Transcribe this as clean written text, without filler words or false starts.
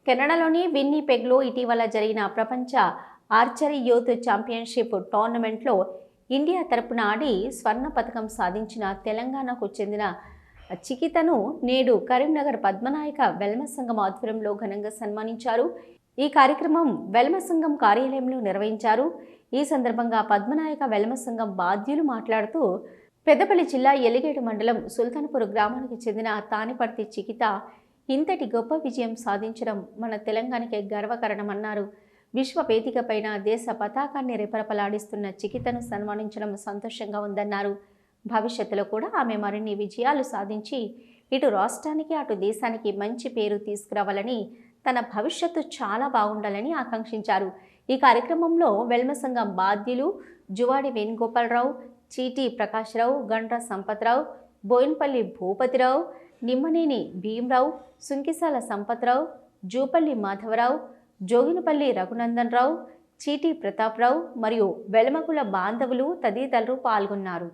కెనడాలోని విన్నీపెగ్లో ఇటీవల జరిగిన ప్రపంచ ఆర్చరీ యూత్ ఛాంపియన్షిప్ టోర్నమెంట్లో ఇండియా తరపున ఆడి స్వర్ణ పతకం సాధించిన తెలంగాణకు చెందిన చికితను నేడు కరీంనగర్ పద్మనాయక వెల్మ సంఘం ఆధ్వర్యంలో ఘనంగా సన్మానించారు. ఈ కార్యక్రమం వెల్మ సంఘం కార్యాలయంలో నిర్వహించారు. ఈ సందర్భంగా పద్మనాయక వెల్మ సంఘం బాధ్యులు మాట్లాడుతూ పెద్దపల్లి జిల్లా ఎలిగేడు మండలం సుల్తాన్పూర్ గ్రామానికి చెందిన తానిపర్తి చికిత ఇంతటి గొప్ప విజయం సాధించడం మన తెలంగాణకే గర్వకారణమన్నారు. విశ్వ వేదికపైన దేశ పతాకాన్ని రెపరెపలాడిస్తున్న చికితను సన్మానించడం సంతోషంగా ఉందన్నారు. భవిష్యత్తులో కూడా ఆమె మరిన్ని విజయాలు సాధించి ఇటు రాష్ట్రానికి అటు దేశానికి మంచి పేరు తీసుకురావాలని, తన భవిష్యత్తు చాలా బాగుండాలని ఆకాంక్షించారు. ఈ కార్యక్రమంలో వెల్మ సంఘం బాధ్యులు జువాడి వేణుగోపాలరావు, చీటీ ప్రకాశ్రావు, గండ్ర సంపత్రావు, బోయిన్పల్లి భూపతిరావు, నిమ్మనేని భీమరావు, సుంకిసాల సంపత్రావు, జూపల్లి మాధవరావు, జోగినపల్లి రఘునందన్ రావు, చీటీ ప్రతాప్రావు మరియు వెలమకుల బాంధవులు తదితరులు పాల్గొన్నారు.